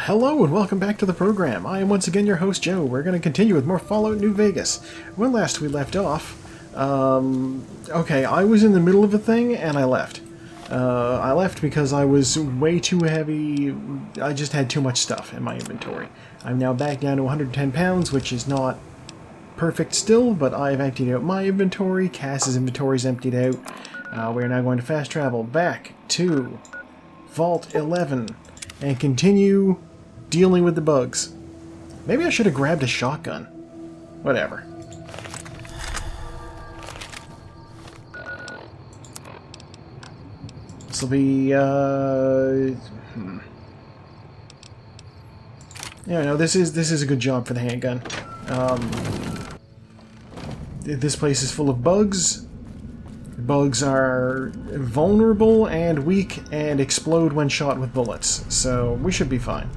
Hello and welcome back to the program. I am once again your host, Joe. We're going to continue with more Fallout New Vegas. When last we left off, okay, I was in the middle of a thing and I left. I left because I was way too heavy. I just had too much stuff in my inventory. I'm now back down to 110 pounds, which is not perfect still, but I've emptied out my inventory. Cass's inventory's emptied out. We're now going to fast travel back to Vault 11 and continue dealing with the bugs. Maybe I should have grabbed a shotgun. Whatever. This'll be, Yeah, no, this is a good job for the handgun. This place is full of bugs. Bugs are vulnerable and weak and explode when shot with bullets, so we should be fine.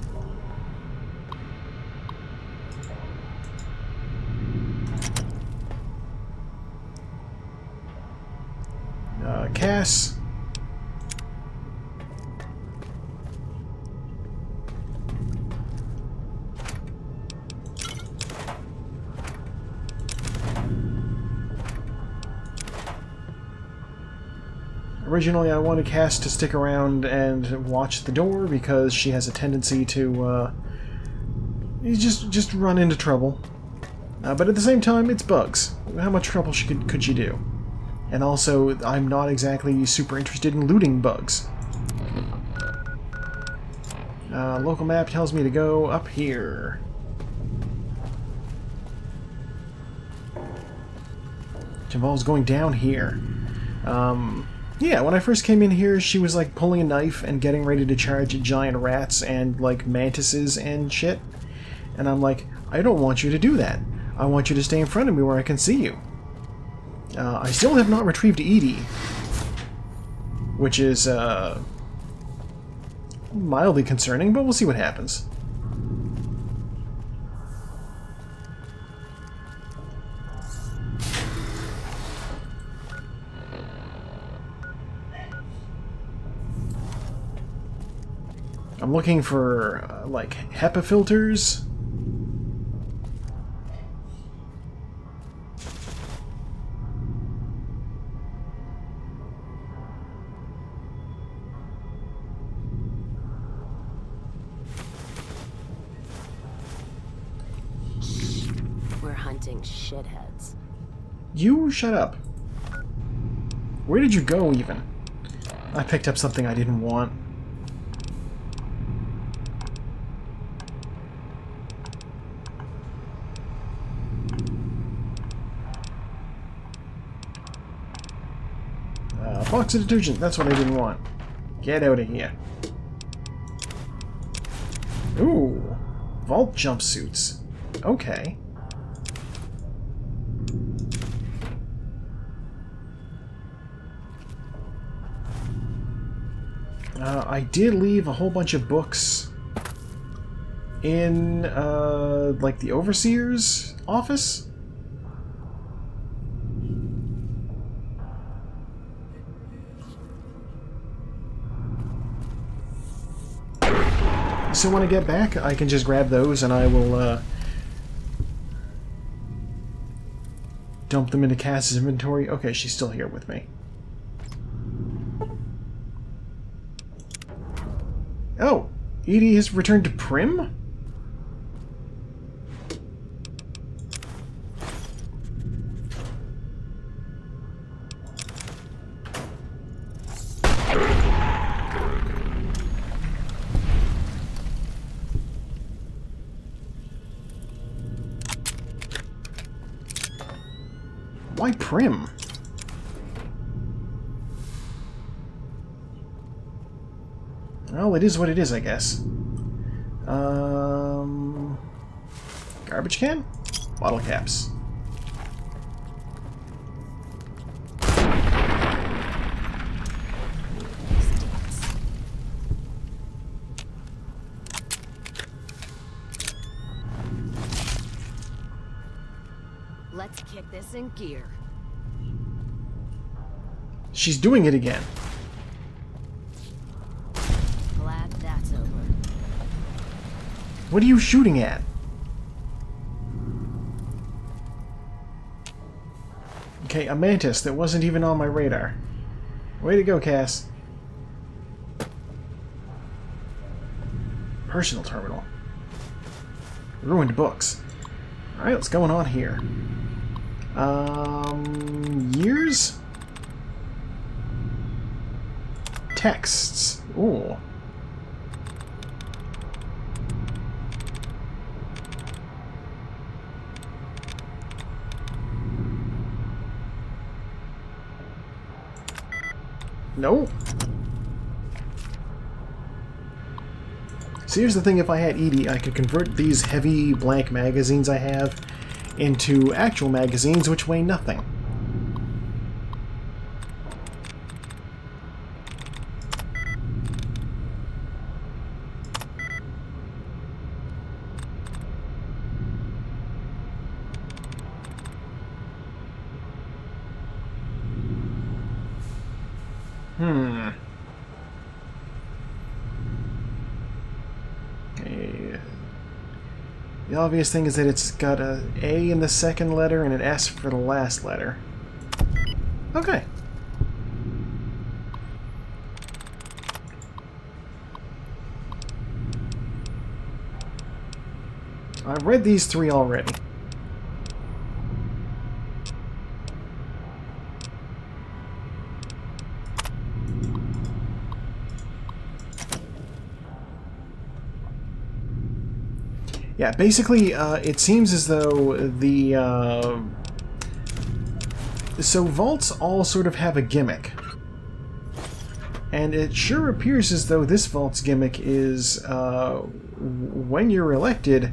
Cass. Originally, I wanted Cass to stick around and watch the door because she has a tendency to just run into trouble. But at the same time, it's bugs. How much trouble could she do? And also, I'm not exactly super interested in looting bugs. Local map tells me to go up here. Which involves going down here. Yeah, when I first came in here, she was like pulling a knife and getting ready to charge at giant rats and like mantises and shit. And I'm like, I don't want you to do that. I want you to stay in front of me where I can see you. I still have not retrieved Edie, which is mildly concerning, but we'll see what happens. I'm looking for, like, HEPA filters. We're hunting shitheads. You shut up. Where did you go, even? I picked up something I didn't want. Box of detergent, that's what I didn't want. Get out of here. Ooh, vault jumpsuits. Okay. I did leave a whole bunch of books in, like the Overseer's office? So when I get back, I can just grab those and I will dump them into Cass's inventory. Okay, she's still here with me. Oh, Edie has returned to Prim? Why Prim? Well, it is what it is, I guess. Garbage can? Bottle caps. Let's kick this in gear. She's doing it again. Glad that's over. What are you shooting at? Okay, a mantis that wasn't even on my radar. Way to go, Cass. Personal terminal. Ruined books. Alright, what's going on here? Years? Texts. Ooh. Nope. So here's the thing, if I had Edie, I could convert these heavy blank magazines I have into actual magazines which weigh nothing. The obvious thing is that it's got a A in the second letter and an S for the last letter. Okay. I've read these three already. Yeah, basically, it seems as though the... So vaults all sort of have a gimmick. And it sure appears as though this vault's gimmick is, when you're elected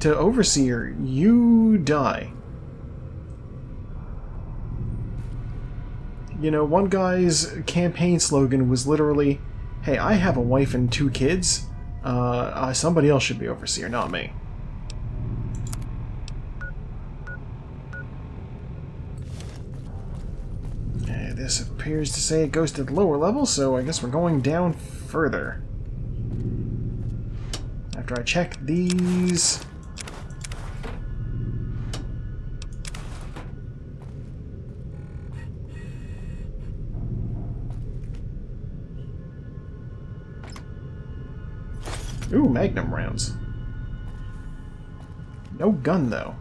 to Overseer, you die. You know, one guy's campaign slogan was literally, "Hey, I have a wife and 2 kids. Somebody else should be Overseer, not me." Okay, this appears to say it goes to the lower level, so I guess we're going down further. After I check these... Ooh, magnum rounds. No gun, though.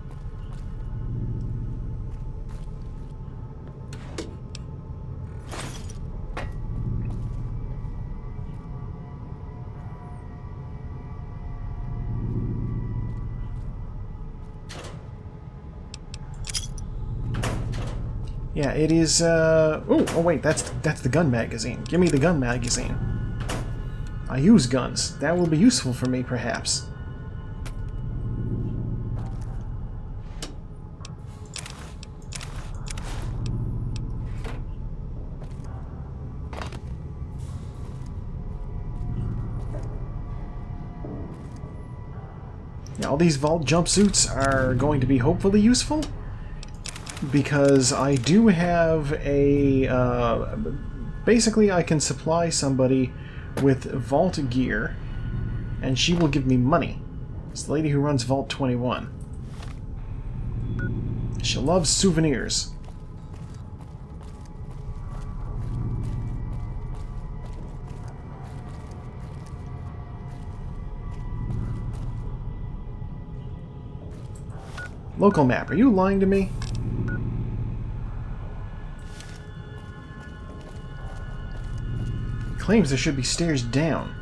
Yeah, it is, oh wait, that's the gun magazine. Give me the gun magazine. I use guns. That will be useful for me, perhaps. Yeah, all these vault jumpsuits are going to be hopefully useful, because I do have a... basically, I can supply somebody with vault gear, and she will give me money. It's the lady who runs Vault 21. She loves souvenirs. Local map, are you lying to me? Claims there should be stairs down.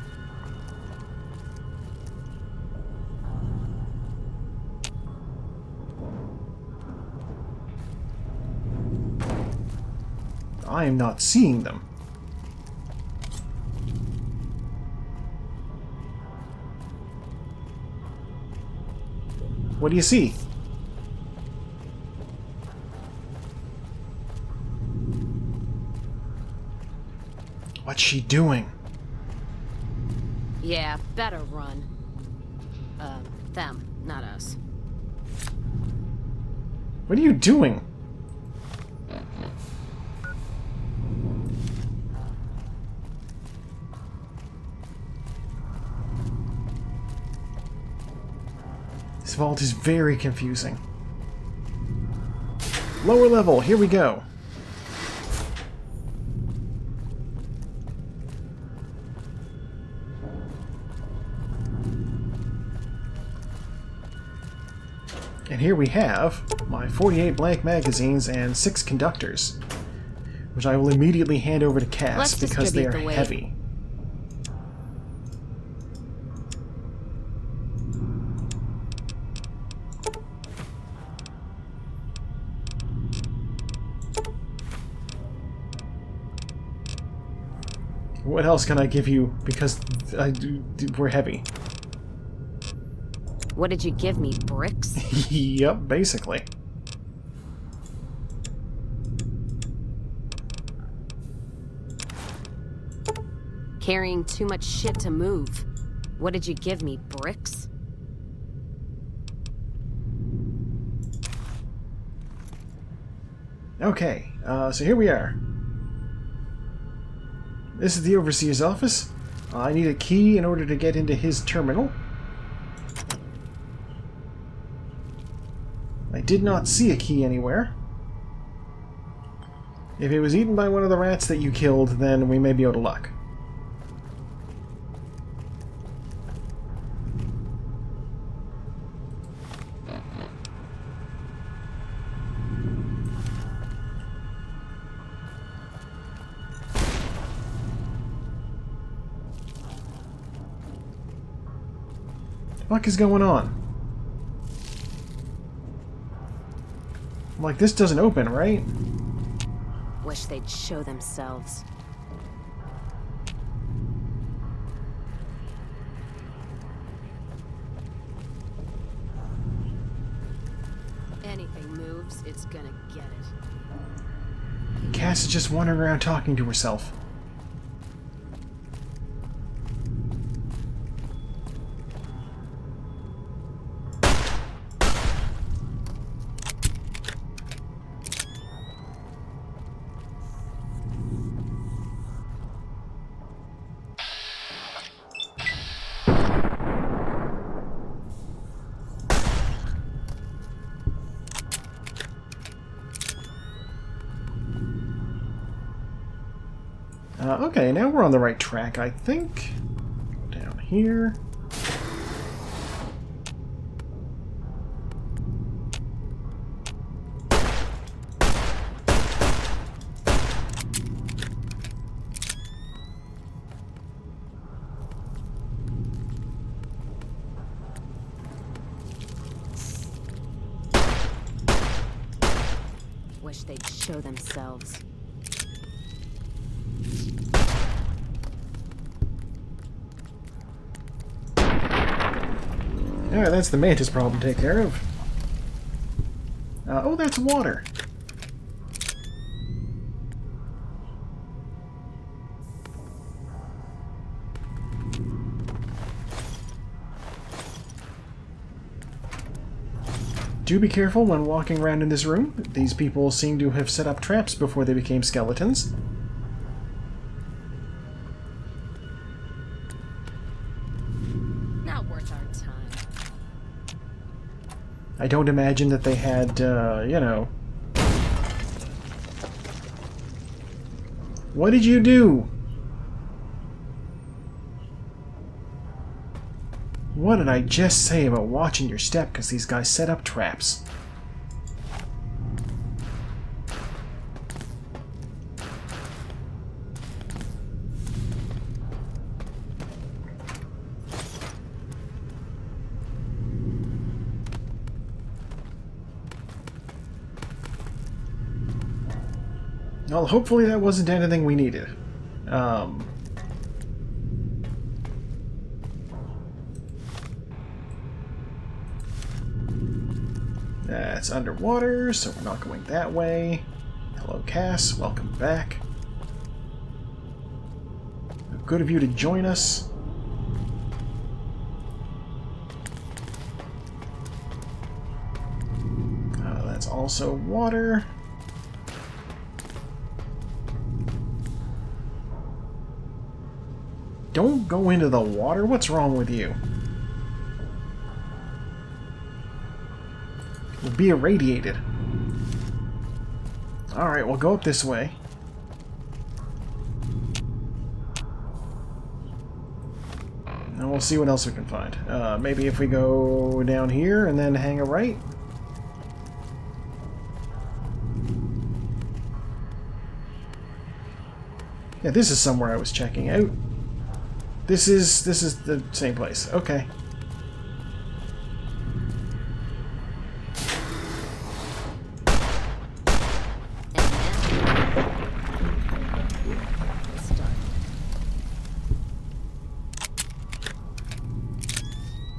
I am not seeing them. What do you see? What's she doing? Yeah, better run. Them, not us. What are you doing? vault is very confusing. Lower level, here we go. And here we have my 48 blank magazines and 6 conductors, which I will immediately hand over to Cass because they are heavy. What else can I give you? Because we're heavy. What did you give me, bricks? Yep, basically. Carrying too much shit to move. What did you give me, bricks? Okay, so here we are. This is the Overseer's office. I need a key in order to get into his terminal. I did not see a key anywhere. If it was eaten by one of the rats that you killed, then we may be out of luck. What is going on? Like, this doesn't open, right? Wish they'd show themselves. Anything moves, it's gonna get it. Cass is just wandering around talking to herself. Okay, now we're on the right track, I think. Go down here. Wish they'd show themselves. Alright, that's the mantis problem to take care of. Oh, that's water. Do be careful when walking around in this room. These people seem to have set up traps before they became skeletons. Not worth our time. I don't imagine that they had, you know... What did you do? What did I just say about watching your step because these guys set up traps? Well, hopefully that wasn't anything we needed. That's underwater, so we're not going that way. Hello, Cass. Welcome back. Good of you to join us. That's also water. Don't go into the water. What's wrong with you? be irradiated. Alright, we'll go up this way. And we'll see what else we can find. Maybe if we go down here and then hang a right. Yeah, this is somewhere I was checking out. This is the same place. Okay.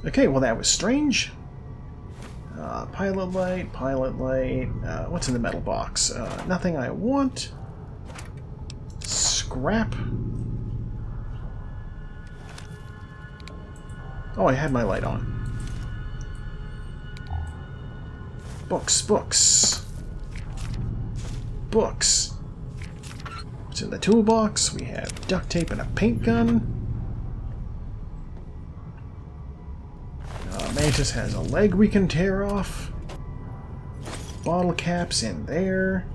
Okay, well that was strange. Pilot light, pilot light. What's in the metal box? Nothing I want. Scrap. Oh, I had my light on. Books, books. Books. What's in the toolbox? We have duct tape and a paint gun. Mantis has a leg we can tear off. Bottle caps in there.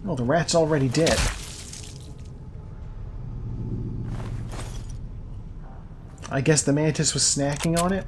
Oh, the rat's already dead. I guess the mantis was snacking on it.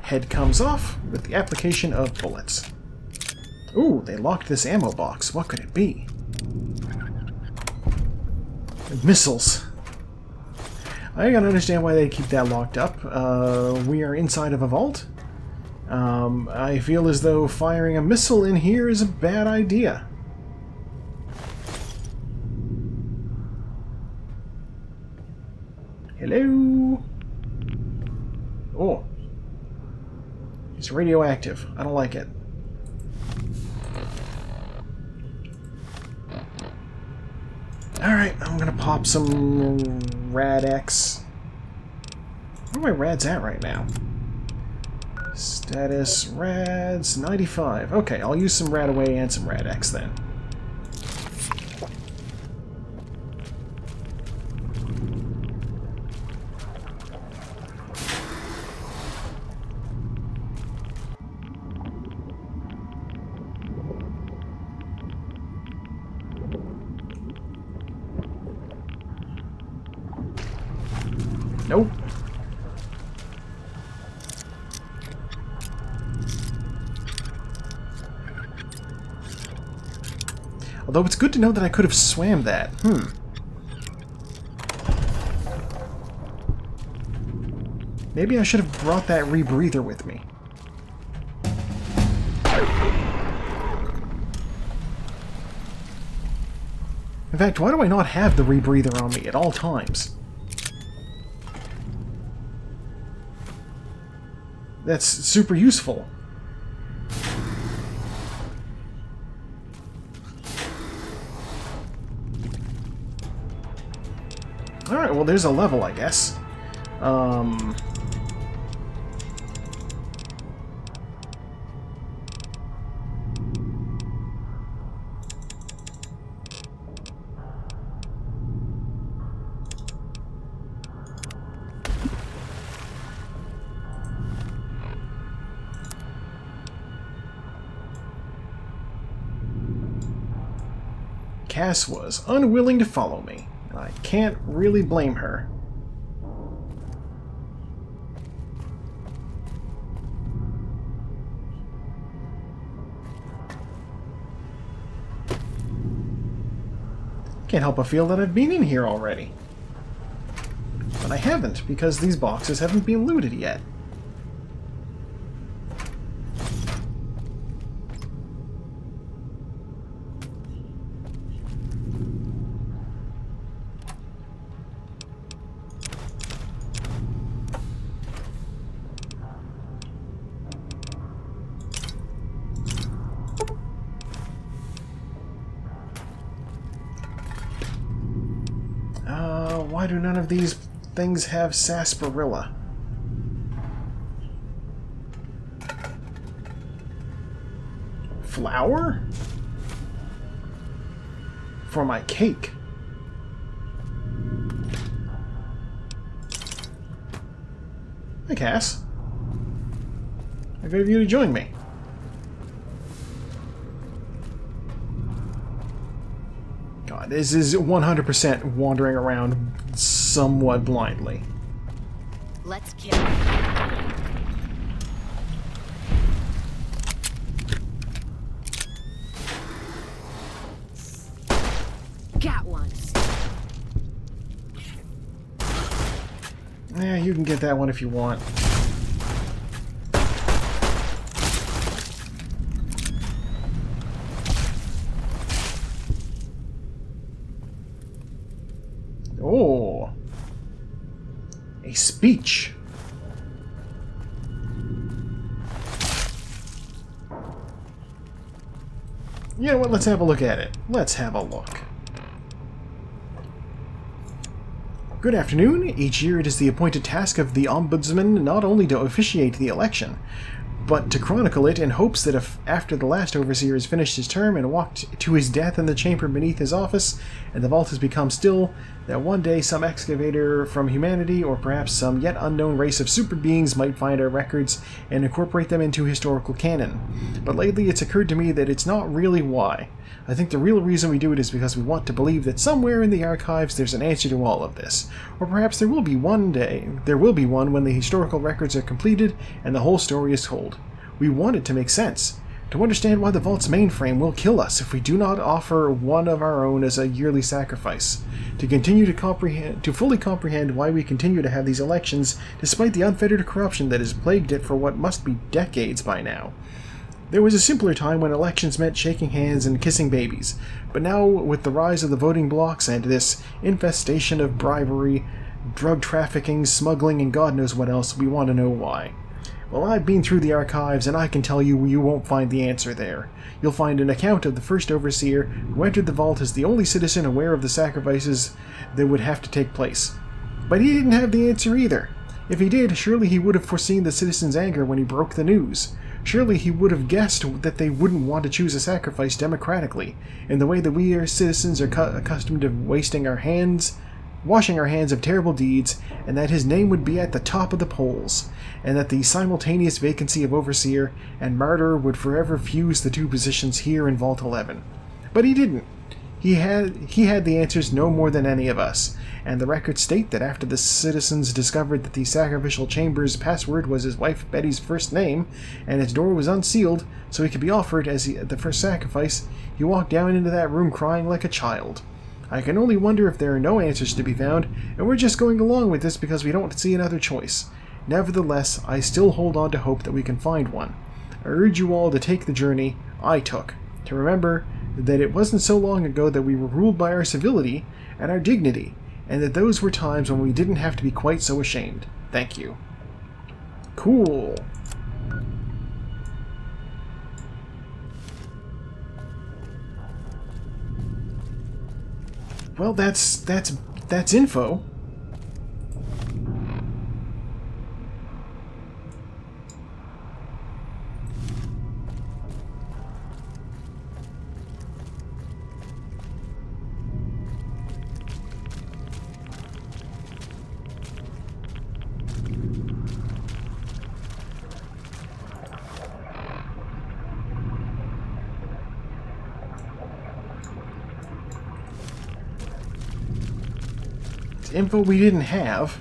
Head comes off with the application of bullets. Ooh, they locked this ammo box. What could it be? Missiles. I gotta understand why they keep that locked up. We are inside of a vault. I feel as though firing a missile in here is a bad idea. Hello? Oh. It's radioactive. I don't like it. Alright, I'm gonna pop some Rad-X. Where are my Rads at right now? Status Rads 95. Okay, I'll use some Rad-Away and some Rad-X then. Nope. Although it's good to know that I could have swam that. Maybe I should have brought that rebreather with me. In fact, why do I not have the rebreather on me at all times? That's super useful. Alright, well there's a level, I guess. Cass was unwilling to follow me. I can't really blame her. Can't help but feel that I've been in here already. But I haven't, because these boxes haven't been looted yet. Why do none of these things have sarsaparilla? Flour? For my cake. Hi, Cass. How good of you to join me. God, this is 100% wandering around somewhat blindly. Let's kill. Got one. Yeah, you can get that one if you want. Oh. A speech. You know what? Let's have a look at it. Let's have a look. Good afternoon. Each year it is the appointed task of the Ombudsman not only to officiate the election, but to chronicle it in hopes that if after the last overseer has finished his term and walked to his death in the chamber beneath his office, and the vault has become still, that one day some excavator from humanity, or perhaps some yet unknown race of super beings, might find our records and incorporate them into historical canon. But lately it's occurred to me that it's not really why. I think the real reason we do it is because we want to believe that somewhere in the archives there's an answer to all of this. Or perhaps there will be one when the historical records are completed and the whole story is told. We want it to make sense. To understand why the vault's mainframe will kill us if we do not offer one of our own as a yearly sacrifice. To continue to fully comprehend why we continue to have these elections despite the unfettered corruption that has plagued it for what must be decades by now. There was a simpler time when elections meant shaking hands and kissing babies, but now with the rise of the voting blocks and this infestation of bribery, drug trafficking, smuggling, and God knows what else, we want to know why. Well, I've been through the archives, and I can tell you won't find the answer there. You'll find an account of the first overseer who entered the vault as the only citizen aware of the sacrifices that would have to take place. But he didn't have the answer either. If he did, surely he would have foreseen the citizens' anger when he broke the news. Surely he would have guessed that they wouldn't want to choose a sacrifice democratically, in the way that we as citizens are accustomed to washing our hands of terrible deeds, and that his name would be at the top of the polls, and that the simultaneous vacancy of overseer and martyr would forever fuse the two positions here in Vault 11. But he didn't. He had the answers no more than any of us, and the records state that after the citizens discovered that the sacrificial chamber's password was his wife Betty's first name, and its door was unsealed so he could be offered as the first sacrifice, he walked down into that room crying like a child. I can only wonder if there are no answers to be found, and we're just going along with this because we don't see another choice. Nevertheless, I still hold on to hope that we can find one. I urge you all to take the journey I took, to remember that it wasn't so long ago that we were ruled by our civility and our dignity, and that those were times when we didn't have to be quite so ashamed. Thank you. Cool. Well, that's info. Info we didn't have.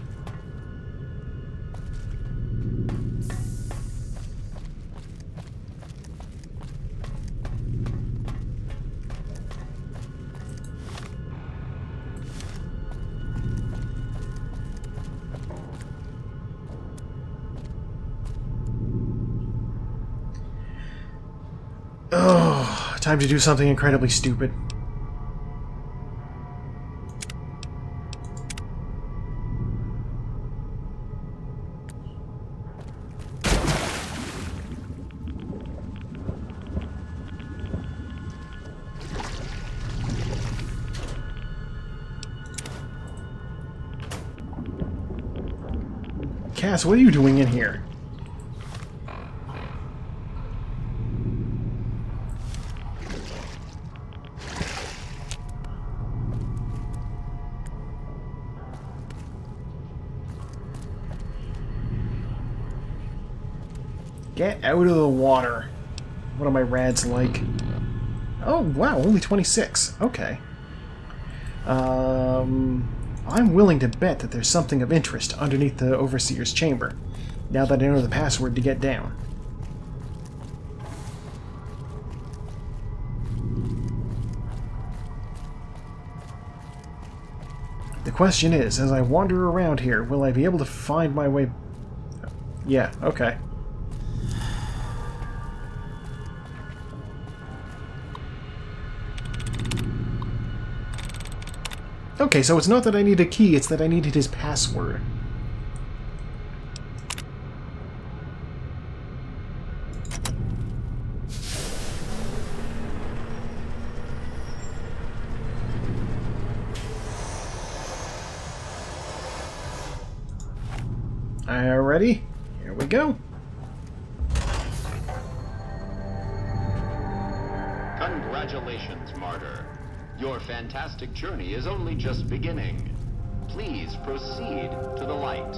Oh, time to do something incredibly stupid. Cass, what are you doing in here? Get out of the water. What are my rads like? Oh, wow, only 26. Okay. I'm willing to bet that there's something of interest underneath the Overseer's chamber, now that I know the password to get down. The question is, as I wander around here, will I be able to find my way... Yeah, okay. Okay, so it's not that I need a key, it's that I needed his password. Alrighty, here we go. Congratulations, Martyr. Your fantastic journey is only just beginning. Please proceed to the light.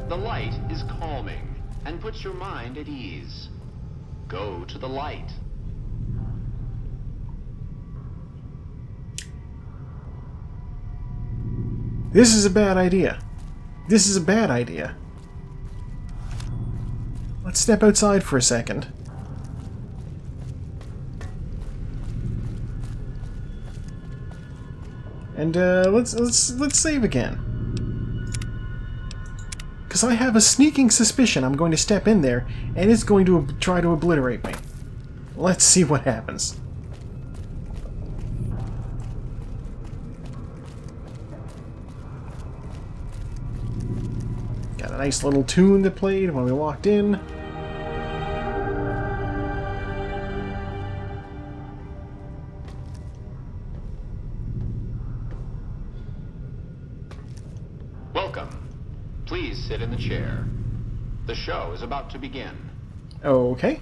The light is calming and puts your mind at ease. Go to the light. This is a bad idea. This is a bad idea. Let's step outside for a second. And let's save again. Because I have a sneaking suspicion I'm going to step in there and it's going to try to obliterate me. Let's see what happens. Got a nice little tune that played when we walked in. Welcome. Please sit in the chair. The show is about to begin. Okay.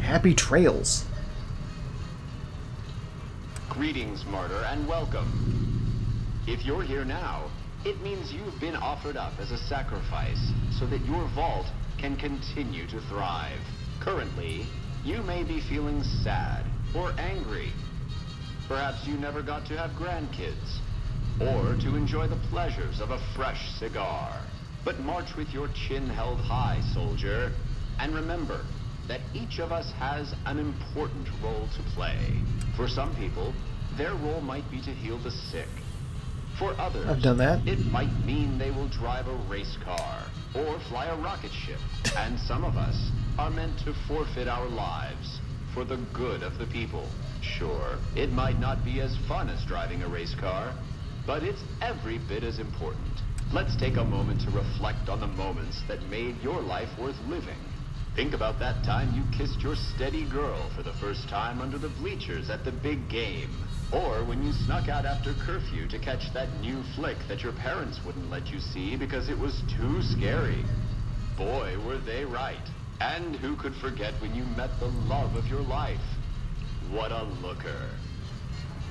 Happy trails. Greetings, Martyr, and welcome. If you're here now, it means you've been offered up as a sacrifice so that your vault can continue to thrive. Currently, you may be feeling sad or angry. Perhaps you never got to have grandkids, or to enjoy the pleasures of a fresh cigar. But march with your chin held high, soldier, and remember that each of us has an important role to play. For some people, their role might be to heal the sick. For others, I've done that. It might mean they will drive a race car or fly a rocket ship. And some of us are meant to forfeit our lives for the good of the people. Sure, it might not be as fun as driving a race car, but it's every bit as important. Let's take a moment to reflect on the moments that made your life worth living. Think about that time you kissed your steady girl for the first time under the bleachers at the big game. Or when you snuck out after curfew to catch that new flick that your parents wouldn't let you see because it was too scary. Boy, were they right. And who could forget when you met the love of your life? What a looker.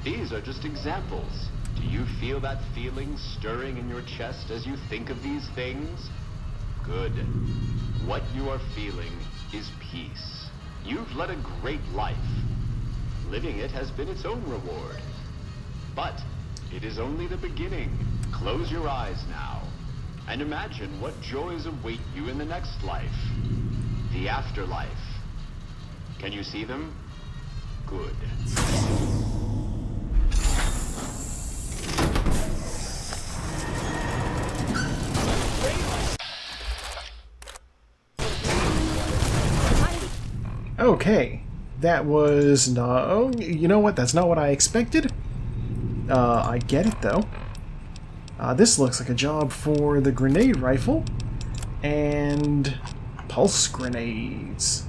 These are just examples. Do you feel that feeling stirring in your chest as you think of these things? Good. What you are feeling is peace. You've led a great life. Living it has been its own reward. But it is only the beginning. Close your eyes now and imagine what joys await you in the next life. The afterlife. Can you see them? Good. Okay, that was not... Oh, you know what? That's not what I expected. I get it, though. This looks like a job for the grenade rifle and pulse grenades.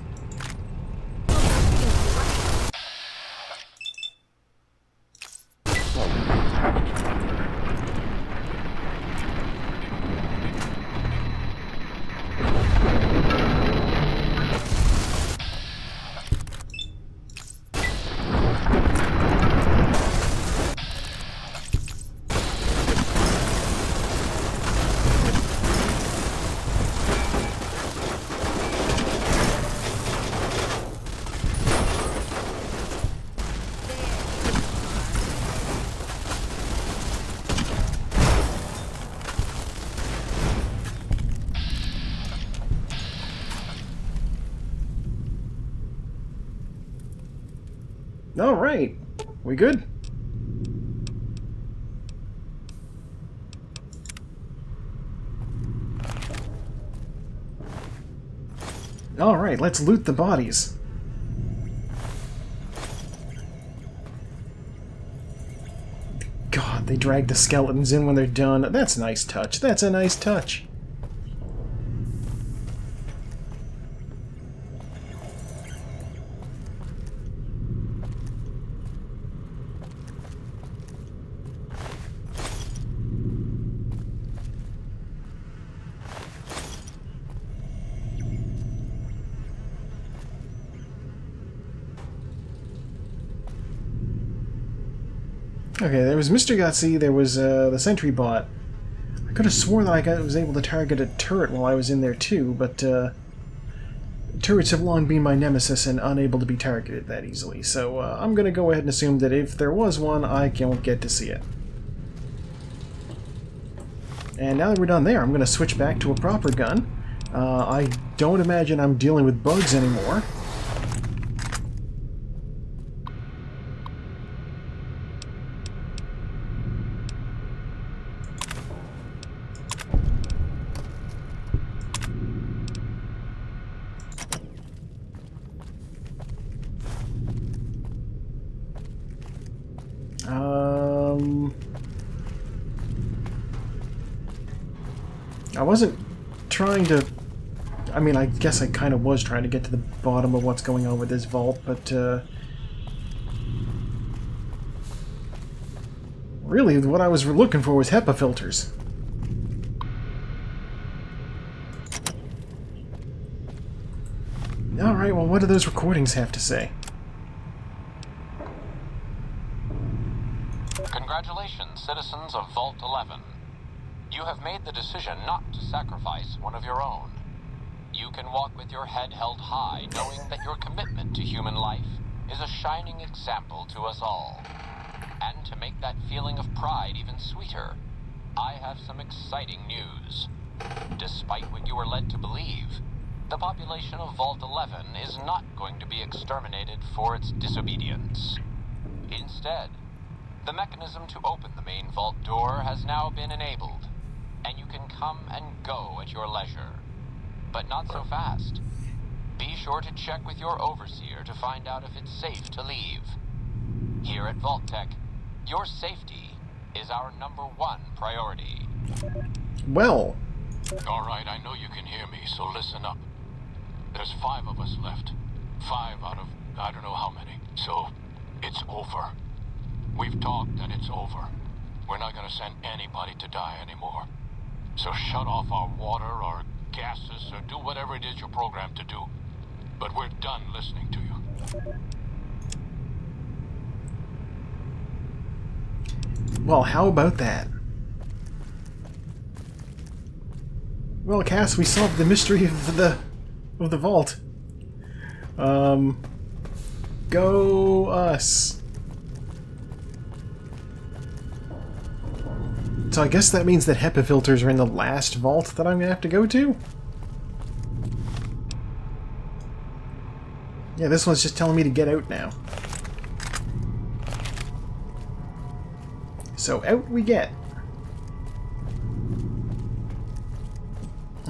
Alright. We good? Alright, let's loot the bodies. God, they drag the skeletons in when they're done. That's a nice touch. That's a nice touch. Okay, there was Mr. Gutsy, there was the sentry bot. I could have sworn that I was able to target a turret while I was in there too, but turrets have long been my nemesis and unable to be targeted that easily, so I'm going to go ahead and assume that if there was one, I don't get to see it. And now that we're done there, I'm going to switch back to a proper gun. I don't imagine I'm dealing with bugs anymore. I wasn't trying to... I mean, I guess I kind of was trying to get to the bottom of what's going on with this vault, but really, what I was looking for was HEPA filters. Alright, well, what do those recordings have to say? Congratulations, citizens of Vault 11. You have made the decision not to sacrifice one of your own. You can walk with your head held high, knowing that your commitment to human life is a shining example to us all. And to make that feeling of pride even sweeter, I have some exciting news. Despite what you were led to believe, the population of Vault 11 is not going to be exterminated for its disobedience. Instead, the mechanism to open the main vault door has now been enabled, and you can come and go at your leisure. But not so fast. Be sure to check with your overseer to find out if it's safe to leave. Here at Vault Tech, your safety is our #1 priority. Well... Alright, I know you can hear me, so listen up. There's 5 of us left. 5 out of I don't know how many. So, it's over. We've talked and it's over. We're not gonna send anybody to die anymore. So shut off our water, our gases, or do whatever it is you're programmed to do. But we're done listening to you. Well, how about that? Well, Cass, we solved the mystery of the vault. Go us. So I guess that means that HEPA filters are in the last vault that I'm gonna have to go to? Yeah, this one's just telling me to get out now. So out we get.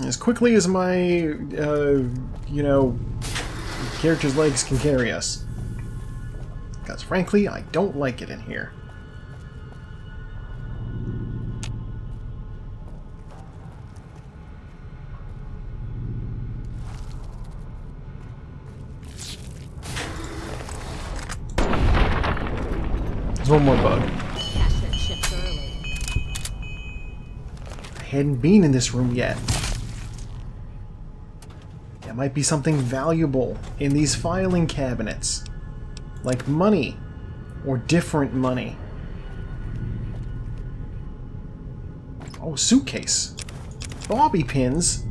As quickly as my, you know, character's legs can carry us. Because frankly, I don't like it in here. There's one more bug. Cash their chips early. I hadn't been in this room yet. There might be something valuable in these filing cabinets. Like money. Or different money. Oh, suitcase. Bobby pins.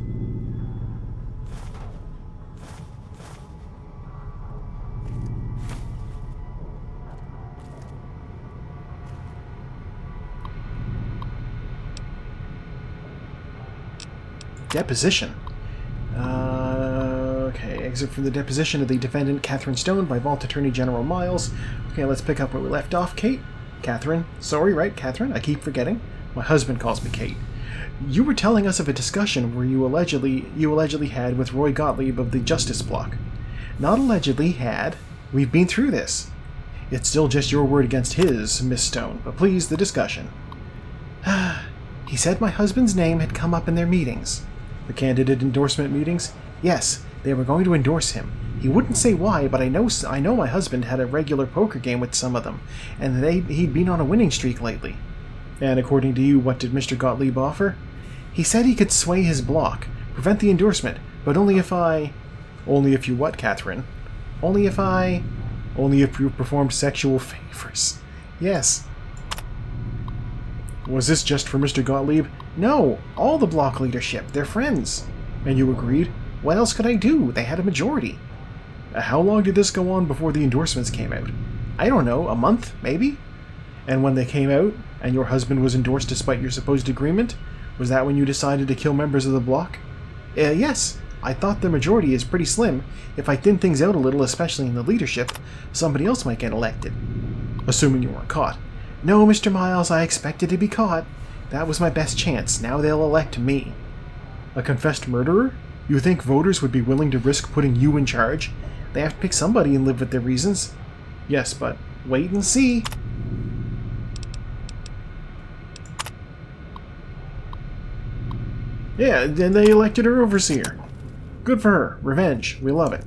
Deposition. Okay, excerpt from the deposition of the defendant, Catherine Stone, by Vault Attorney General Miles. Okay, let's pick up where we left off. Kate? Catherine? Sorry, right, Catherine? I keep forgetting. My husband calls me Kate. You were telling us of a discussion where you allegedly had with Roy Gottlieb of the Justice Bloc. Not allegedly, had. We've been through this. It's still just your word against his, Miss Stone, but please, the discussion. He said my husband's name had come up in their meetings. The candidate endorsement meetings? Yes, they were going to endorse him. He wouldn't say why, but I know my husband had a regular poker game with some of them, and he'd been on a winning streak lately. And according to you, what did Mr. Gottlieb offer? He said he could sway his bloc, prevent the endorsement, but only if I... Only if you what, Catherine? Only if you performed sexual favors. Yes. Was this just for Mr. Gottlieb? No, all the bloc leadership. They're friends. And you agreed? What else could I do? They had a majority. How long did this go on before the endorsements came out? I don't know, a month, maybe? And when they came out, and your husband was endorsed despite your supposed agreement, was that when you decided to kill members of the bloc? Yes. I thought the majority is pretty slim. If I thin things out a little, especially in the leadership, somebody else might get elected. Assuming you weren't caught. No, Mr. Miles, I expected to be caught. That was my best chance. Now they'll elect me. A confessed murderer? You think voters would be willing to risk putting you in charge? They have to pick somebody and live with their reasons. Yes, but wait and see. Yeah, then they elected her overseer. Good for her. Revenge. We love it.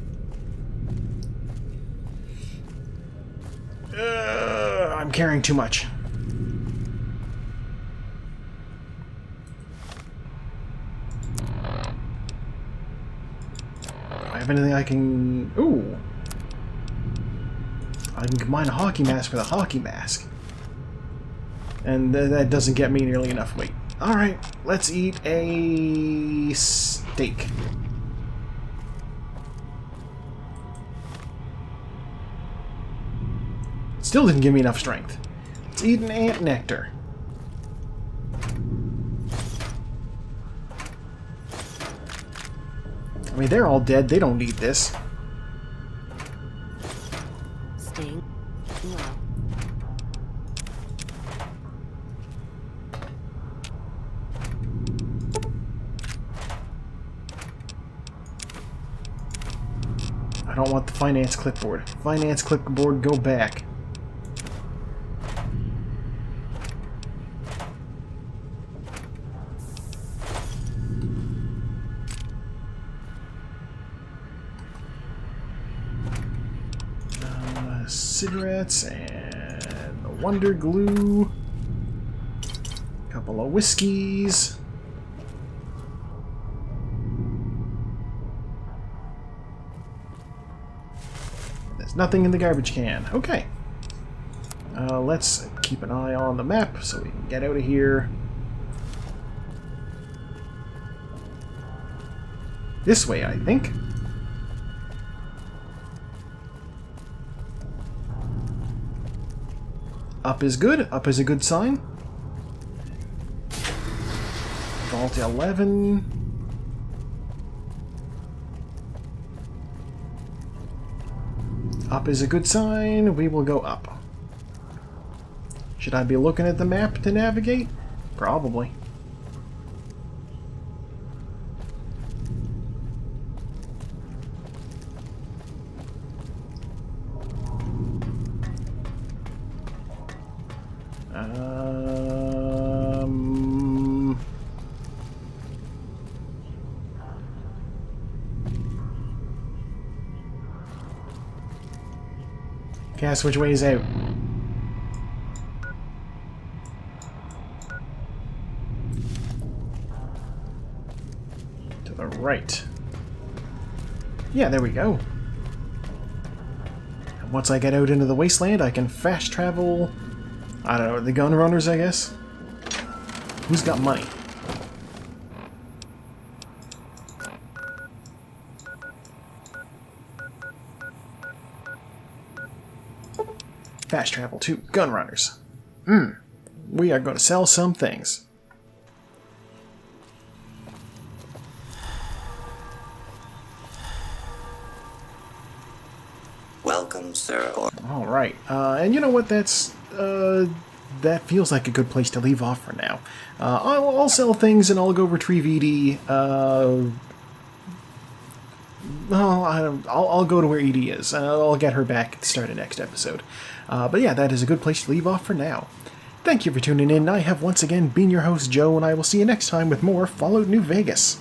I'm carrying too much. I have anything I can... Ooh. I can combine a hockey mask with a hockey mask. And that doesn't get me nearly enough weight. Alright, let's eat a steak. Still didn't give me enough strength. Let's eat an ant nectar. I mean, they're all dead. They don't need this. Staying low. I don't want the finance clipboard. Finance clipboard, go back. Cigarettes and the Wonder Glue. A couple of whiskeys. There's nothing in the garbage can. Okay. Let's keep an eye on the map so we can get out of here. This way, I think. Up is good. Up is a good sign. Vault 11. Up is a good sign. We will go up. Should I be looking at the map to navigate? Probably. Guess which way is out? To the right. Yeah, there we go. And once I get out into the wasteland, I can fast travel... I don't know, the gun runners, I guess? Who's got money? Fast travel to gun runners. We are going to sell some things. welcome, sir. All right, and you know what? That feels like a good place to leave off for now. I'll sell things and I'll go retrieve Edie. I'll go to where Edie is. I'll get her back at the start of next episode. But yeah, that is a good place to leave off for now. Thank you for tuning in. I have once again been your host, Joe, and I will see you next time with more Fallout New Vegas.